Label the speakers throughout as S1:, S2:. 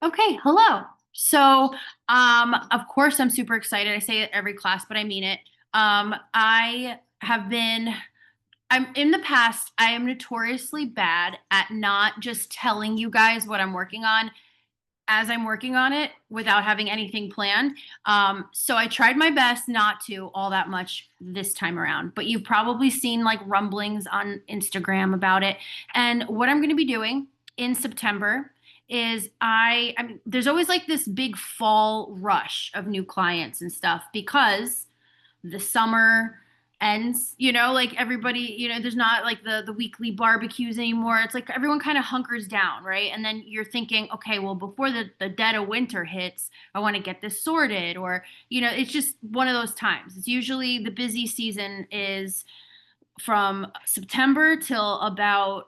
S1: Okay, hello. So, of course, I'm super excited. I say it every class, but I mean it. I have been, I'm in the past, I am notoriously bad at not just telling you guys what I'm working on as I'm working on it without having anything planned. So I tried my best not to all that much this time around, but you've probably seen like rumblings on Instagram about it. And what I'm going to be doing in September is I mean, there's always like this big fall rush of new clients and stuff because the summer ends, like everybody, there's not like the weekly barbecues anymore. It's like everyone kind of hunkers down, right? And then you're thinking, okay, well, before the dead of winter hits, I want to get this sorted. Or, it's just one of those times. It's usually the busy season is from September till about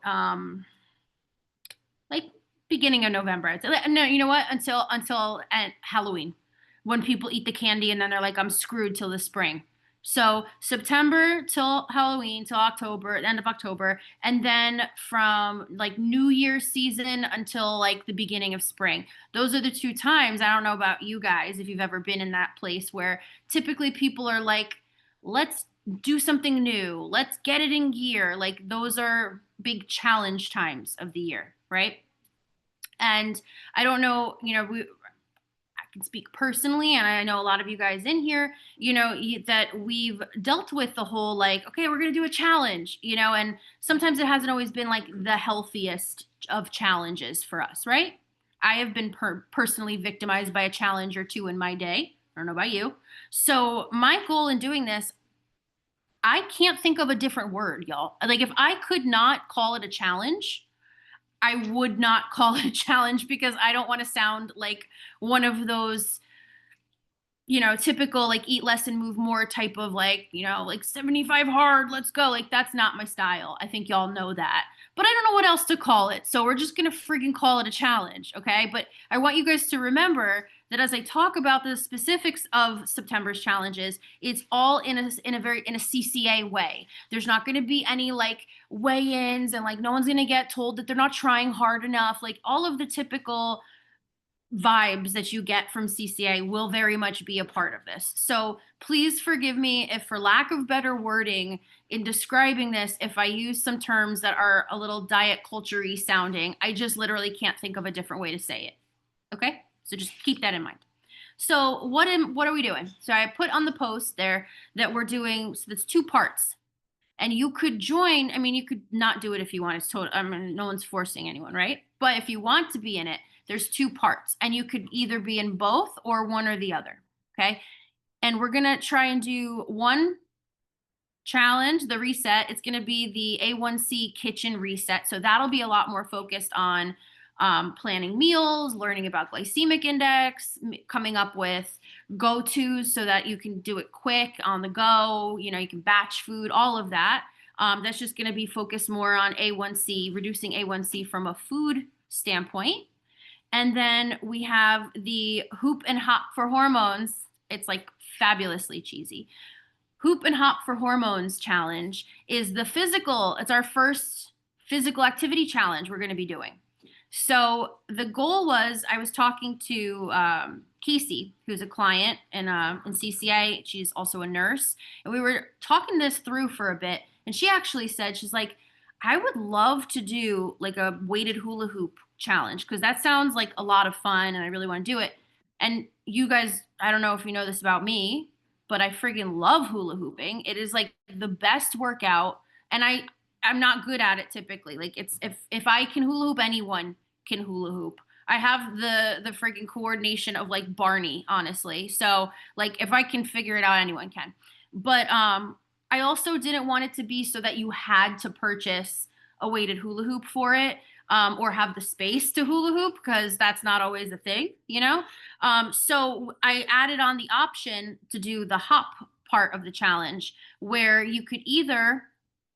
S1: like beginning of November. No, you know what? Until Halloween, when people eat the candy and then they're like, I'm screwed till the spring. So September till Halloween till October, the end of October, and then from like New Year's season until like the beginning of spring. Those are the two times. I don't know about you guys if you've ever been in that place where typically people are like, let's do something new. Let's get it in gear. Like those are big challenge times of the year, right? And I don't know, I can speak personally, and I know a lot of you guys in here, that we've dealt with the whole like, okay, we're going to do a challenge, and sometimes it hasn't always been like the healthiest of challenges for us, right? I have been personally victimized by a challenge or two in my day. I don't know about you. So, my goal in doing this, I can't think of a different word, y'all. Like, if I could not call it a challenge, I would not call it a challenge because I don't want to sound like one of those, typical like eat less and move more type of like, like 75 hard, let's go. Like that's not my style. I think y'all know that. But I don't know what else to call it. So we're just going to freaking call it a challenge, okay? But I want you guys to remember that as I talk about the specifics of September's challenges, it's all in a CCA way. There's not going to be any like weigh-ins and like no one's going to get told that they're not trying hard enough. Like all of the typical vibes that you get from CCA will very much be a part of this. So please forgive me if, for lack of better wording in describing this, if I use some terms that are a little diet culture-y sounding. I just literally can't think of a different way to say it. Okay? So just keep that in mind. So what are we doing? So I put on the post there that we're doing, so that's two parts. And you could join. I mean, you could not do it if you want. It's total. I mean, no one's forcing anyone, right? But if you want to be in it, there's two parts, and you could either be in both or one or the other. Okay. And we're gonna try and do one challenge, the reset. It's gonna be the A1C Kitchen Reset. So that'll be a lot more focused on planning meals, learning about glycemic index, coming up with go tos so that you can do it quick on the go. You can batch food, all of that. That's just going to be focused more on A1C, reducing A1C from a food standpoint. And then we have the hoop and hop for hormones. It's like fabulously cheesy. Hoop and hop for hormones challenge is the physical. It's our first physical activity challenge we're going to be doing. So the goal was, I was talking to Casey, who's a client in CCA. She's also a nurse, and we were talking this through for a bit. And she actually said, she's like, I would love to do like a weighted hula hoop challenge because that sounds like a lot of fun, and I really want to do it. And you guys, I don't know if you know this about me, but I friggin' love hula hooping. It is like the best workout, and I'm not good at it typically. Like it's if I can hula hoop, anyone can hula hoop. I have the freaking coordination of like Barney, honestly. So like if I can figure it out, anyone can. But I also didn't want it to be so that you had to purchase a weighted hula hoop for it. Or have the space to hula hoop because that's not always a thing. So I added on the option to do the hop part of the challenge where you could either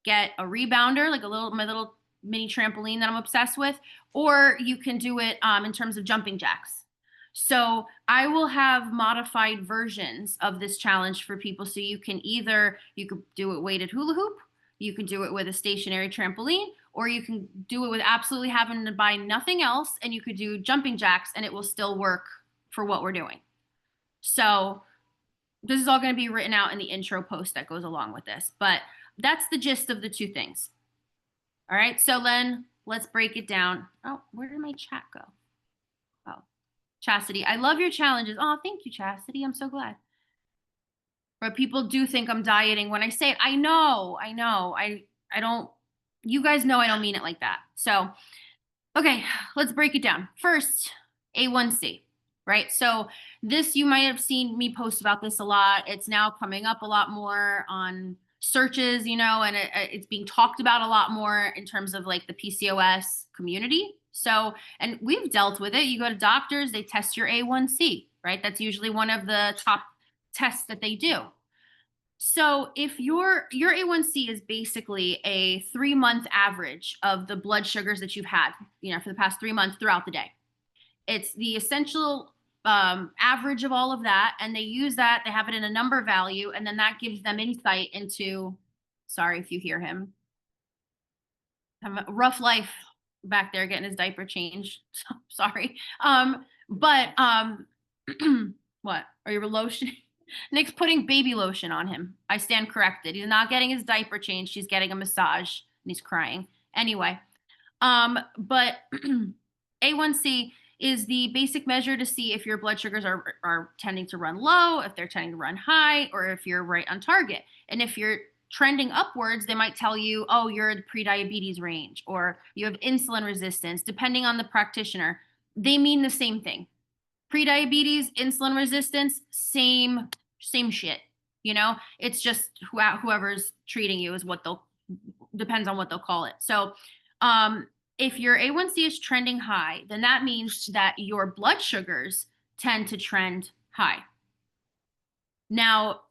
S1: get a rebounder, like my little mini trampoline that I'm obsessed with, or you can do it in terms of jumping jacks. So I will have modified versions of this challenge for people. So you could do it weighted hula hoop, you can do it with a stationary trampoline, or you can do it with absolutely having to buy nothing else, and you could do jumping jacks and it will still work for what we're doing. So this is all going to be written out in the intro post that goes along with this, but that's the gist of the two things. All right, so then let's break it down. Oh, where did my chat go? Oh, Chastity, I love your challenges. Oh, thank you, Chastity. I'm so glad. But people do think I'm dieting when I say it. I know. I don't, you guys know I don't mean it like that. So, okay, let's break it down. First, A1C, right? So this, you might have seen me post about this a lot. It's now coming up a lot more on searches, and it's being talked about a lot more in terms of like the PCOS community. So, and we've dealt with it. You go to doctors, they test your A1C, right? That's usually one of the top tests that they do. So if your A1C is basically a 3-month average of the blood sugars that you've had, for the past 3 months throughout the day. It's the essential average of all of that, and they use that. They have it in a number value, and then that gives them insight into. Sorry if you hear him. Have a rough life back there getting his diaper changed. So, sorry. But what are you lotion? Nick's putting baby lotion on him. I stand corrected. He's not getting his diaper changed. He's getting a massage and he's crying. Anyway, but A1C is the basic measure to see if your blood sugars are tending to run low, if they're tending to run high, or if you're right on target. And if you're trending upwards, they might tell you, oh, you're in the pre-diabetes range, or you have insulin resistance, depending on the practitioner. They mean the same thing. Pre-diabetes, insulin resistance, same shit. It's just whoever's treating you is what depends on what they'll call it. So if your A1C is trending high, then that means that your blood sugars tend to trend high. Now,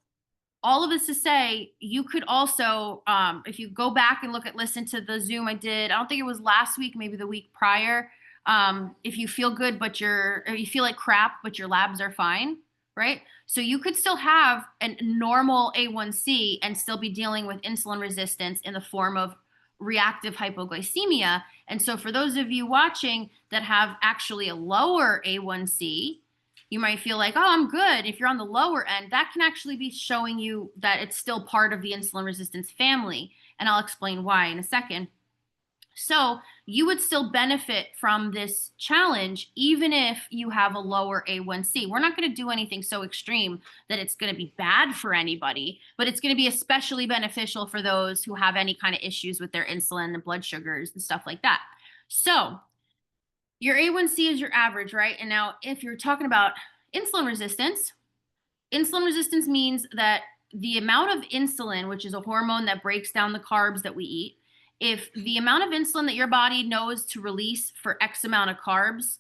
S1: all of this to say, you could also, if you go back and listen to the Zoom I did, I don't think it was last week, maybe the week prior. If you feel good, but or you feel like crap, but your labs are fine, right? So you could still have a normal A1C and still be dealing with insulin resistance in the form of reactive hypoglycemia. And so for those of you watching that have actually a lower A1C, you might feel like, oh, I'm good. If you're on the lower end, that can actually be showing you that it's still part of the insulin resistance family. And I'll explain why in a second. So you would still benefit from this challenge, even if you have a lower A1C. We're not going to do anything so extreme that it's going to be bad for anybody, but it's going to be especially beneficial for those who have any kind of issues with their insulin and blood sugars and stuff like that. So your A1C is your average, right? And now if you're talking about insulin resistance means that the amount of insulin, which is a hormone that breaks down the carbs that we eat, if the amount of insulin that your body knows to release for X amount of carbs,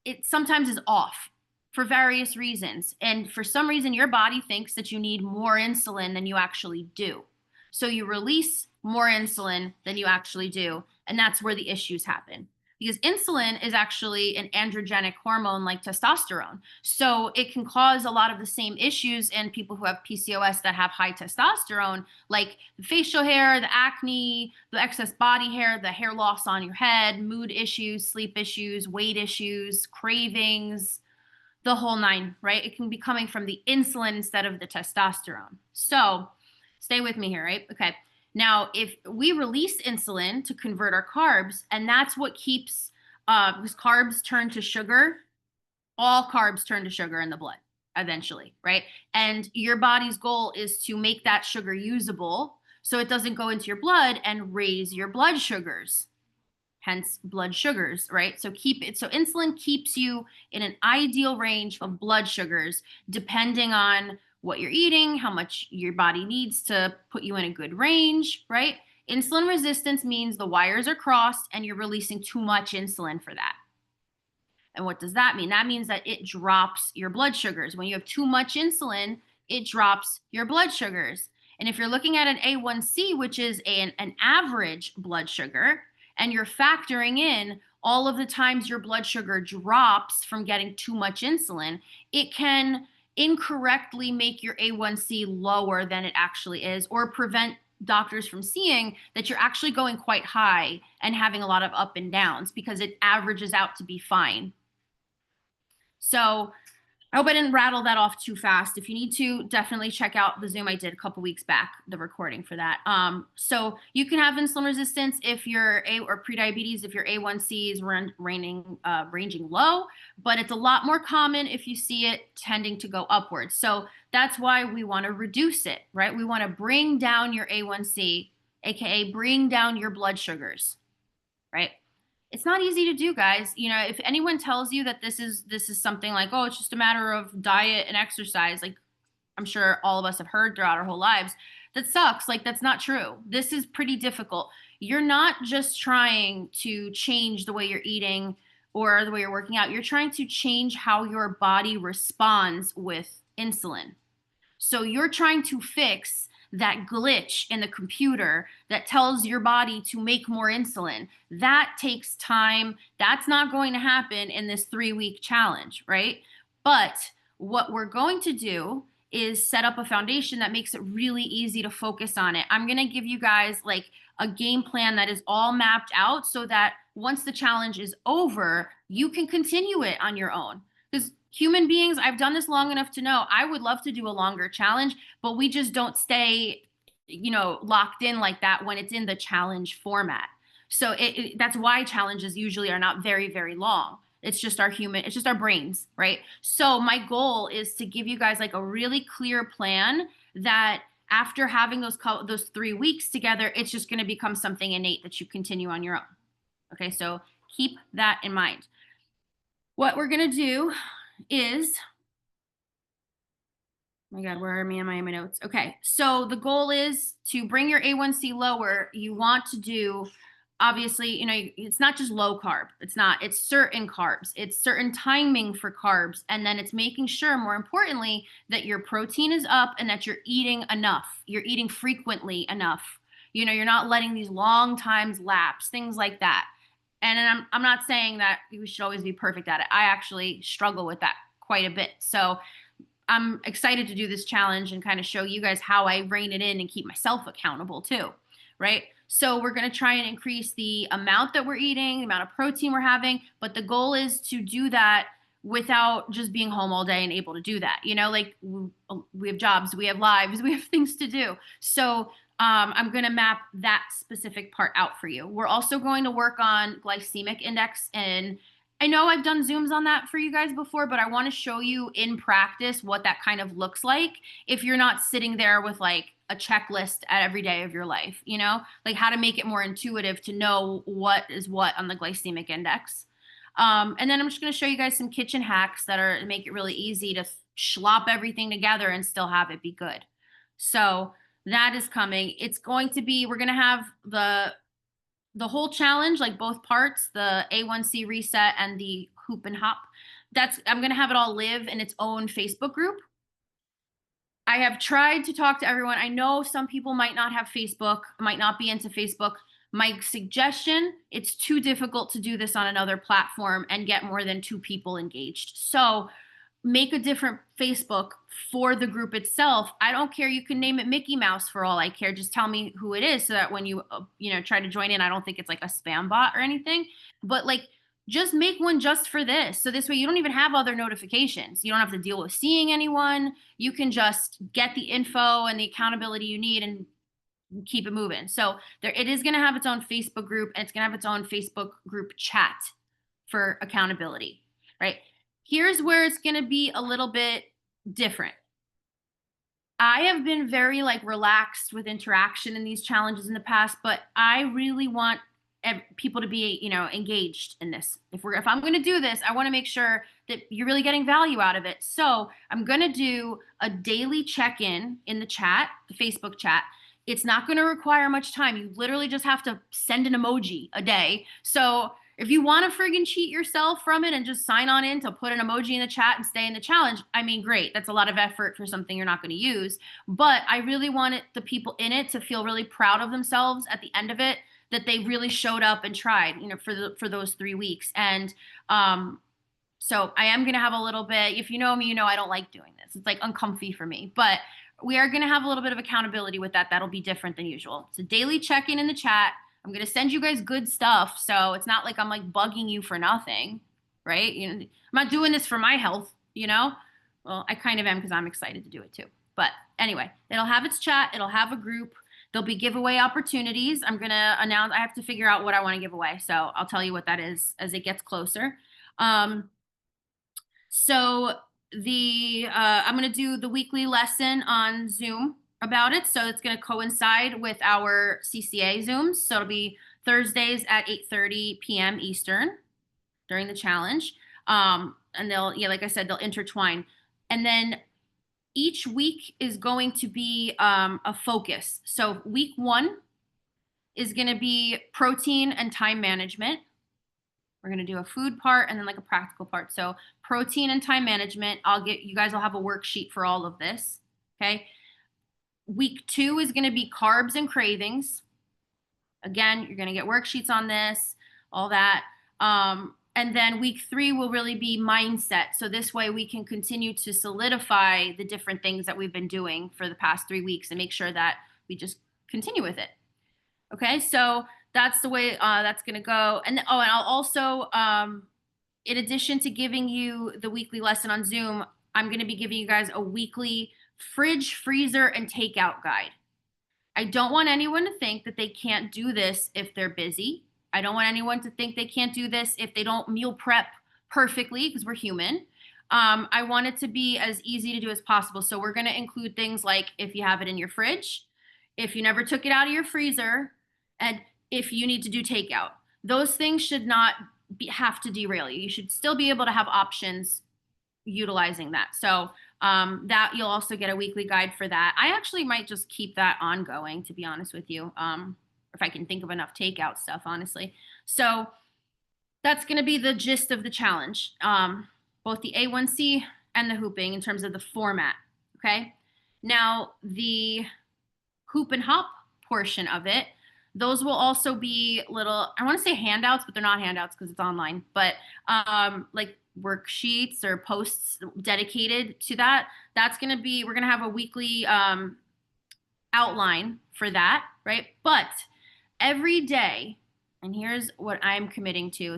S1: it sometimes is off for various reasons. And for some reason, your body thinks that you need more insulin than you actually do. So you release more insulin than you actually do. And that's where the issues happen. Because insulin is actually an androgenic hormone like testosterone. So it can cause a lot of the same issues in people who have PCOS that have high testosterone, like the facial hair, the acne, the excess body hair, the hair loss on your head, mood issues, sleep issues, weight issues, cravings, the whole nine, right? It can be coming from the insulin instead of the testosterone. So stay with me here, right? Okay. Now, if we release insulin to convert our carbs, and that's what keeps, because carbs turn to sugar, all carbs turn to sugar in the blood eventually, right? And your body's goal is to make that sugar usable so it doesn't go into your blood and raise your blood sugars, hence blood sugars, right? So insulin keeps you in an ideal range of blood sugars depending on what you're eating, how much your body needs to put you in a good range, right? Insulin resistance means the wires are crossed and you're releasing too much insulin for that. And what does that mean? That means that it drops your blood sugars. When you have too much insulin, it drops your blood sugars. And if you're looking at an A1C, which is an average blood sugar, and you're factoring in all of the times your blood sugar drops from getting too much insulin, it can incorrectly make your A1C lower than it actually is, or prevent doctors from seeing that you're actually going quite high and having a lot of up and downs because it averages out to be fine. So I hope I didn't rattle that off too fast. If you need to, definitely check out the Zoom I did a couple weeks back, the recording for that. So you can have insulin resistance if you're or prediabetes if your A1C is ranging low, but it's a lot more common if you see it tending to go upwards. So that's why we want to reduce it, right? We want to bring down your A1C, aka bring down your blood sugars, right? It's not easy to do, guys. If anyone tells you that this is something like, oh, it's just a matter of diet and exercise, like I'm sure all of us have heard throughout our whole lives, that sucks. Like that's not true. This is pretty difficult. You're not just trying to change the way you're eating or the way you're working out. You're trying to change how your body responds with insulin. So you're trying to fix that glitch in the computer that tells your body to make more insulin. That takes time. That's not going to happen in this 3-week challenge, right? But what we're going to do is set up a foundation that makes it really easy to focus on it. I'm going to give you guys like a game plan that is all mapped out so that once the challenge is over, you can continue it on your own. Because human beings, I've done this long enough to know I would love to do a longer challenge, but we just don't stay, locked in like that when it's in the challenge format. So that's why challenges usually are not very, very long. It's just our brains, right? So my goal is to give you guys like a really clear plan that after having those 3 weeks together, it's just going to become something innate that you continue on your own. Okay, so keep that in mind. What we're going to do is, oh my God, where am I in my notes? Okay, so the goal is to bring your A1C lower. You want to do, obviously, it's not just low carb. It's certain carbs. It's certain timing for carbs. And then it's making sure, more importantly, that your protein is up and that you're eating enough. You're eating frequently enough. You're not letting these long times lapse, things like that. And I'm not saying that you should always be perfect at it. I actually struggle with that quite a bit. So I'm excited to do this challenge and kind of show you guys how I rein it in and keep myself accountable too, right? So we're going to try and increase the amount that we're eating, the amount of protein we're having, but the goal is to do that without just being home all day and able to do that. Like we have jobs, we have lives, we have things to do. So I'm going to map that specific part out for you. We're also going to work on glycemic index, and I know I've done Zooms on that for you guys before, but I want to show you in practice what that kind of looks like if you're not sitting there with like a checklist at every day of your life, like how to make it more intuitive to know what is what on the glycemic index. And then I'm just going to show you guys some kitchen hacks that make it really easy to slop everything together and still have it be good. So that is coming. It's going to be, we're going to have the whole challenge, like both parts, the A1C reset and the hoop and hop. I'm going to have it all live in its own Facebook group. I have tried to talk to everyone. I know some people might not have Facebook, might not be into Facebook. My suggestion, it's too difficult to do this on another platform and get more than 2 people engaged. So make a different Facebook for the group itself. I don't care. You can name it Mickey Mouse for all I care. Just tell me who it is so that when you, try to join in, I don't think it's like a spam bot or anything, but like just make one just for this. So this way you don't even have other notifications. You don't have to deal with seeing anyone. You can just get the info and the accountability you need and keep it moving. So it is going to have its own Facebook group, and it's going to have its own Facebook group chat for accountability, right? Here's where it's going to be a little bit different. I have been very relaxed with interaction in these challenges in the past, but I really want people to be, engaged in this. If I'm going to do this, I want to make sure that you're really getting value out of it. So I'm going to do a daily check-in in the chat, the Facebook chat. It's not going to require much time. You literally just have to send an emoji a day. So if you want to friggin' cheat yourself from it and just sign on in to put an emoji in the chat and stay in the challenge, I mean, great. That's a lot of effort for something you're not going to use. But I really want the people in it to feel really proud of themselves at the end of it, that they really showed up and tried, for those 3 weeks. And so I am going to have a little bit, if you know me, I don't like doing this. It's uncomfy for me. But we are going to have a little bit of accountability with that. That'll be different than usual. It's a daily check-in in the chat. I'm going to send you guys good stuff. So it's not like I'm like bugging you for nothing, right? I'm not doing this for my health, Well, I kind of am because I'm excited to do it too. But anyway, it'll have its chat. It'll have a group. There'll be giveaway opportunities. I'm going to announce, I have to figure out what I want to give away. So I'll tell you what that is as it gets closer. So I'm going to do the weekly lesson on Zoom about it. So it's going to coincide with our CCA Zooms. So it'll be Thursdays at 8:30 p.m. Eastern during the challenge. And like I said, they'll intertwine. And then each week is going to be a focus. So week 1 is going to be protein and time management. We're going to do a food part and then like a practical part. So protein and time management, you guys will have a worksheet for all of this. Okay. Week 2 is going to be carbs and cravings. Again, you're going to get worksheets on this, all that. And then week 3 will really be mindset. So this way we can continue to solidify the different things that we've been doing for the past 3 weeks and make sure that we just continue with it. Okay, so that's the way that's going to go. And I'll also, in addition to giving you the weekly lesson on Zoom, I'm going to be giving you guys a weekly fridge, freezer, and takeout guide. I don't want anyone to think that they can't do this if they're busy. I don't want anyone to think they can't do this if they don't meal prep perfectly, because we're human. I want it to be as easy to do as possible. So we're going to include things like if you have it in your fridge, if you never took it out of your freezer, and if you need to do takeout. Those things should not have to derail you. You should still be able to have options utilizing that. So that you'll also get a weekly guide for that. I actually might just keep that ongoing, to be honest with you, if I can think of enough takeout stuff, honestly. So that's going to be the gist of the challenge, both the A1C and the hooping in terms of the format. Okay. Now the hoop and hop portion of it, those will also be little, I want to say handouts, but they're not handouts because it's online, but like worksheets or posts dedicated to that. That's going to be, we're going to have a weekly outline for that, right? But every day, and here's what I'm committing to,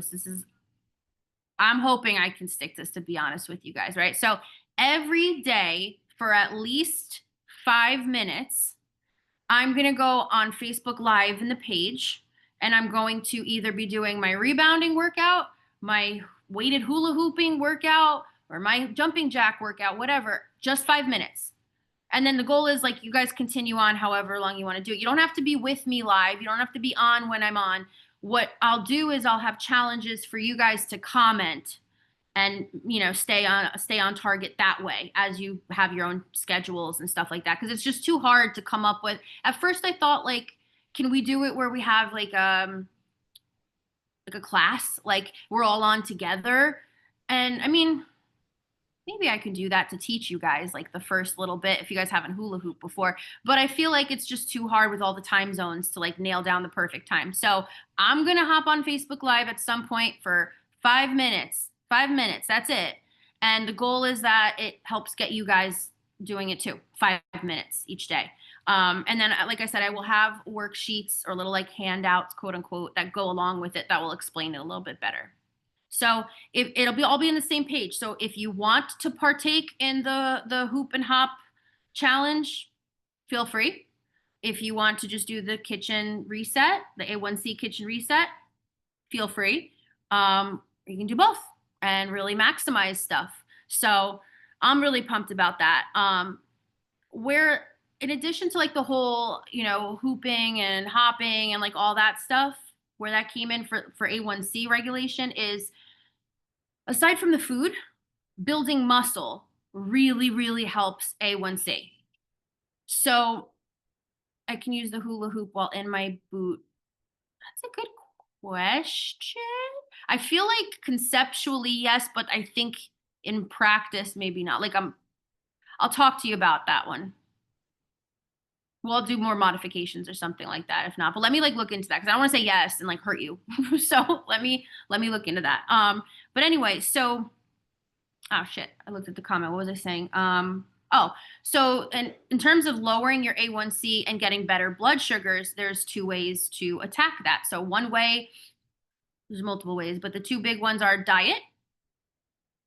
S1: I'm hoping I can stick this, to be honest with you guys, right? So every day for at least 5 minutes, I'm going to go on Facebook Live in the page, and I'm going to either be doing my rebounding workout, my weighted hula hooping workout, or my jumping jack workout, whatever, just 5 minutes. And then the goal is like you guys continue on however long you want to do it. You don't have to be with me live. You don't have to be on when I'm on. What I'll do is I'll have challenges for you guys to comment and stay on target that way as you have your own schedules and stuff like that, because it's just too hard to come up with. At first I thought, like, can we do it where we have like a class, like we're all on together? And I mean, maybe I could do that to teach you guys like the first little bit if you guys haven't hula hoop before, but I feel like it's just too hard with all the time zones to like nail down the perfect time. So I'm going to hop on Facebook Live at some point for 5 minutes. 5 minutes, that's it. And the goal is that it helps get you guys doing it too. 5 minutes each day. And then, like I said, I will have worksheets or little like handouts, quote unquote, that go along with it that will explain it a little bit better. So it'll all be on the same page. So if you want to partake in the hoop and hop challenge, feel free. If you want to just do the kitchen reset, the A1C kitchen reset, feel free. You can do both and really maximize stuff. So I'm really pumped about that. Where in addition to like the whole, hooping and hopping and like all that stuff, where that came in for A1C regulation is, aside from the food, building muscle really, really helps A1C. So I can use the hula hoop while in my boot. That's a good question. I feel like conceptually, yes, but I think in practice, maybe not. Like I'll talk to you about that one. We'll do more modifications or something like that. If not, but let me like look into that because I don't want to say yes and like hurt you. So let me look into that. But anyway, so oh shit, I looked at the comment. What was I saying? Oh, so in terms of lowering your A1C and getting better blood sugars, there's two ways to attack that. So one way, there's multiple ways, but the two big ones are diet,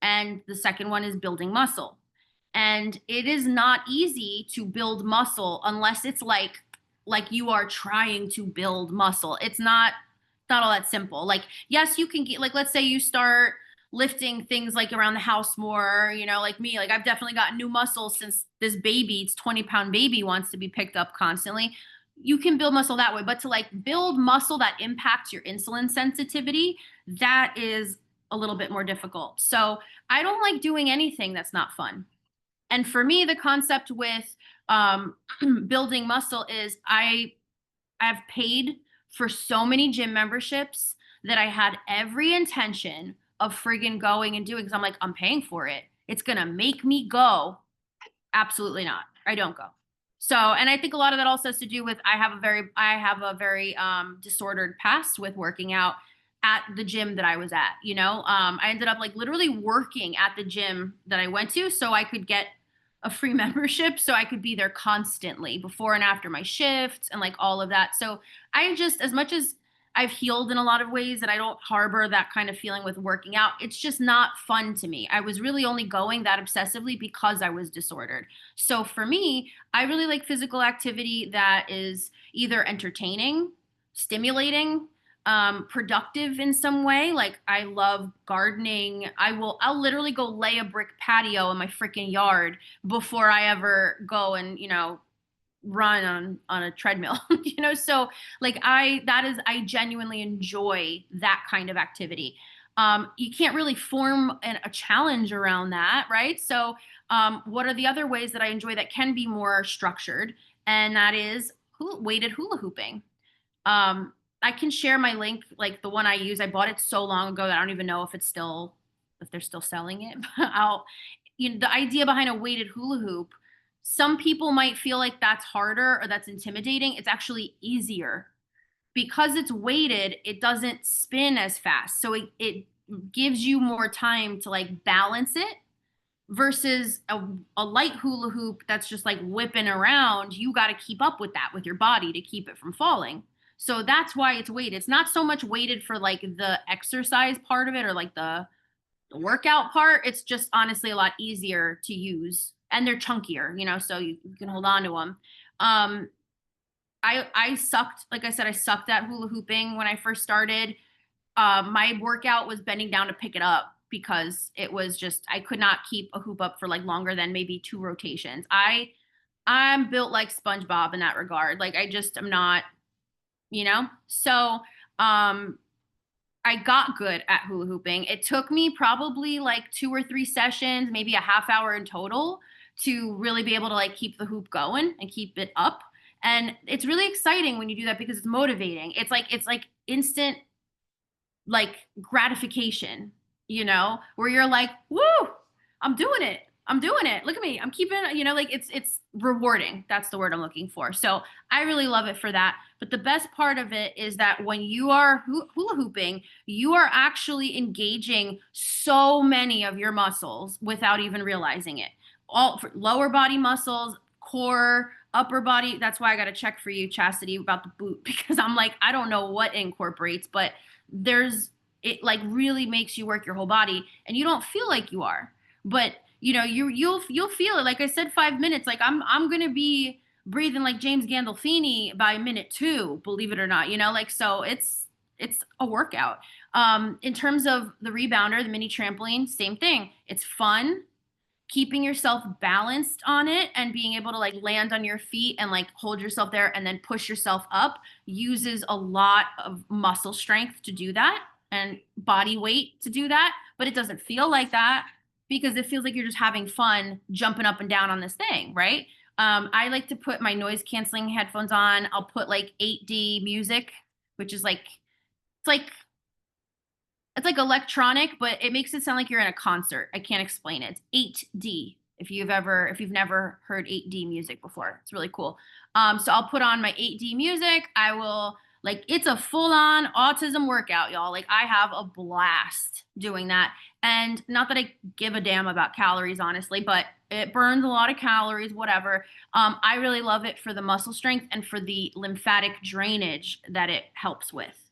S1: and the second one is building muscle. And it is not easy to build muscle unless it's like you are trying to build muscle. It's not all that simple. Like, yes, you can get, like, let's say you start lifting things like around the house more, like me. Like, I've definitely got new muscle since this baby, it's 20-pound baby, wants to be picked up constantly. You can build muscle that way, but to like build muscle that impacts your insulin sensitivity, that is a little bit more difficult. So I don't like doing anything that's not fun. And for me, the concept with um, building muscle is I've paid for so many gym memberships that I had every intention of friggin' going and doing, because I'm like, I'm paying for it. It's gonna make me go. Absolutely not. I don't go. So, and I think a lot of that also has to do with I have a very disordered past with working out at the gym that I was at. I ended up like literally working at the gym that I went to so I could get a free membership so I could be there constantly before and after my shifts and like all of that. So I just, as much as I've healed in a lot of ways and I don't harbor that kind of feeling with working out, it's just not fun to me. I was really only going that obsessively because I was disordered. So for me, I really like physical activity that is either entertaining, stimulating, productive in some way. Like, I love gardening. I'll literally go lay a brick patio in my freaking yard before I ever go and, run on a treadmill. So like I genuinely enjoy that kind of activity. You can't really form a challenge around that, right? So what are the other ways that I enjoy that can be more structured? And that is weighted hula hooping. I can share my link, like the one I use. I bought it so long ago that I don't even know if they're still selling it. But the idea behind a weighted hula hoop, some people might feel like that's harder or that's intimidating. It's actually easier because it's weighted. It doesn't spin as fast, so it gives you more time to like balance it versus a light hula hoop that's just like whipping around. You got to keep up with that with your body to keep it from falling. So that's why it's weighted. It's not so much weighted for like the exercise part of it or like the workout part. It's just honestly a lot easier to use, and they're chunkier, so you can hold on to them. I sucked, like I said, I sucked at hula hooping when I first started. My workout was bending down to pick it up because it was just, I could not keep a hoop up for like longer than maybe two rotations. I'm built like SpongeBob in that regard. Like, I just am not, so I got good at hula hooping. It took me probably like 2 or 3 sessions, maybe a half hour in total, to really be able to like keep the hoop going and keep it up. And it's really exciting when you do that because it's motivating. It's like instant like gratification, where you're like, woo, I'm doing it. I'm doing it. Look at me. I'm keeping, like it's rewarding. That's the word I'm looking for. So I really love it for that. But the best part of it is that when you are hula hooping, you are actually engaging so many of your muscles without even realizing it. All for lower body muscles, core, upper body. That's why I got to check for you, Chastity, about the boot, because I'm like, I don't know what it incorporates, but it like really makes you work your whole body and you don't feel like you are. But you'll feel it. Like I said, 5 minutes, like I'm gonna be breathing like James Gandolfini by minute 2, believe it or not, like, so it's a workout. In terms of the rebounder, the mini trampoline, same thing. It's fun, keeping yourself balanced on it and being able to like land on your feet and like hold yourself there and then push yourself up uses a lot of muscle strength to do that and body weight to do that, but it doesn't feel like that because it feels like you're just having fun jumping up and down on this thing, right? I like to put my noise canceling headphones on. I'll put like 8D music, which is like it's like electronic, but it makes it sound like you're in a concert. I can't explain it. It's 8D. If you've never heard 8D music before, it's really cool. So I'll put on my 8D music. I will, like, it's a full on autism workout, y'all. Like, I have a blast doing that. And not that I give a damn about calories, honestly, but it burns a lot of calories, whatever. I really love it for the muscle strength and for the lymphatic drainage that it helps with.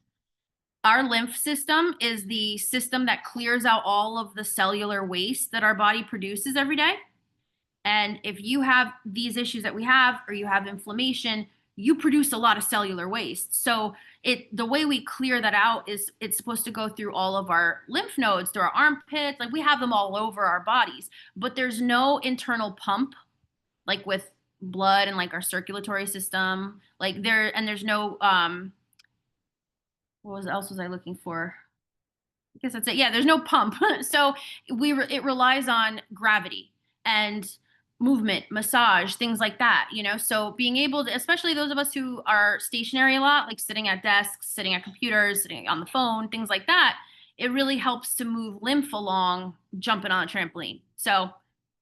S1: Our lymph system is the system that clears out all of the cellular waste that our body produces every day. And if you have these issues that we have, or you have inflammation, you produce a lot of cellular waste. So the way we clear that out is it's supposed to go through all of our lymph nodes, through our armpits. Like we have them all over our bodies, but there's no internal pump like with blood and like our circulatory system. There's no else was I looking for? I guess that's it. Yeah, there's no pump. So it relies on gravity and movement, massage, things like that, you know? So being able to, especially those of us who are stationary a lot, like sitting at desks, sitting at computers, sitting on the phone, things like that, it really helps to move lymph along jumping on a trampoline. So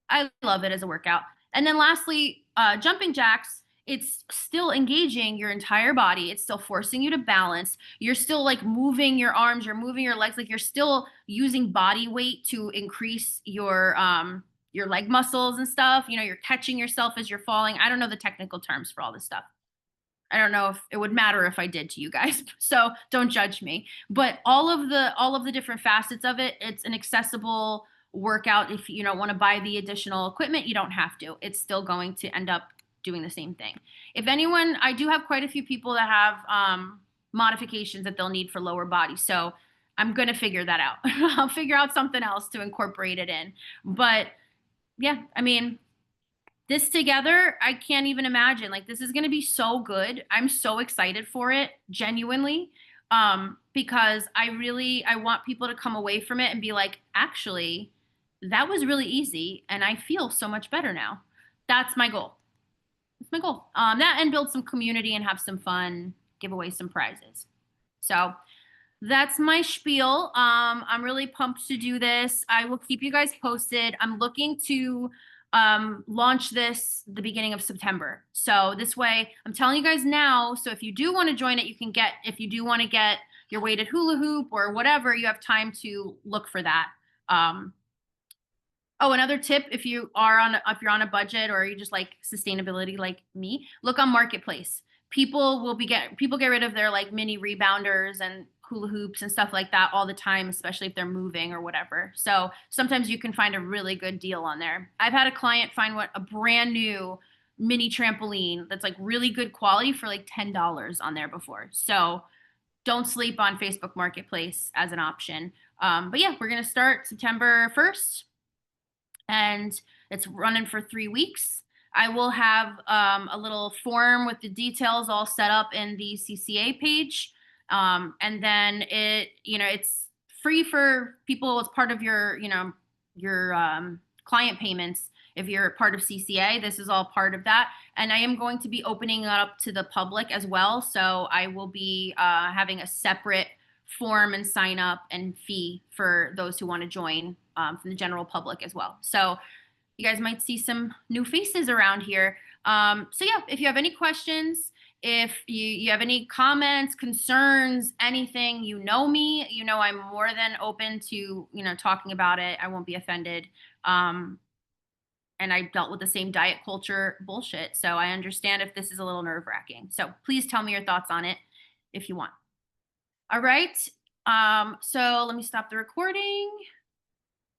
S1: I love it as a workout. And then lastly, jumping jacks, it's still engaging your entire body. It's still forcing you to balance. You're still like moving your arms, you're moving your legs, like you're still using body weight to increase your leg muscles and stuff. You know, you're catching yourself as you're falling. I don't know the technical terms for all this stuff. I don't know if it would matter if I did to you guys. So don't judge me. But all of the different facets of it, it's an accessible workout. If you don't want to buy the additional equipment, you don't have to. It's still going to end up doing the same thing. If anyone, I do have quite a few people that have modifications that they'll need for lower body. So I'm going to figure that out. I'll figure out something else to incorporate it in. But yeah, I mean, this together, I can't even imagine. Like this is going to be so good. I'm so excited for it, genuinely. Because I want people to come away from it and be like, actually, that was really easy and I feel so much better now. That's my goal. That's my goal. That and build some community and have some fun, give away some prizes. So that's my spiel. I'm really pumped to do this. I will keep you guys posted. I'm looking to launch this the beginning of September. So this way, I'm telling you guys now. So if you do want to join it, if you do want to get your weighted hula hoop or whatever, you have time to look for that. Oh, another tip, if you're on a budget or you just like sustainability like me, look on Marketplace. People get rid of their like mini rebounders and hula hoops and stuff like that all the time, especially if they're moving or whatever. So sometimes you can find a really good deal on there. I've had a client find a brand new mini trampoline that's like really good quality for like $10 on there before. So don't sleep on Facebook Marketplace as an option. But yeah, we're gonna start September 1st and it's running for 3 weeks. I will have a little form with the details all set up in the CCA page. And then it's free for people as part of your client payments. If you're part of CCA, this is all part of that. And I am going to be opening it up to the public as well. So I will be having a separate form and sign up and fee for those who want to join from the general public as well. So you guys might see some new faces around here. So yeah, if you have any questions, if you have any comments, concerns, anything, you know me, I'm more than open to, talking about it. I won't be offended. And I dealt with the same diet culture bullshit. So I understand if this is a little nerve wracking. So please tell me your thoughts on it if you want. All right. So let me stop the recording.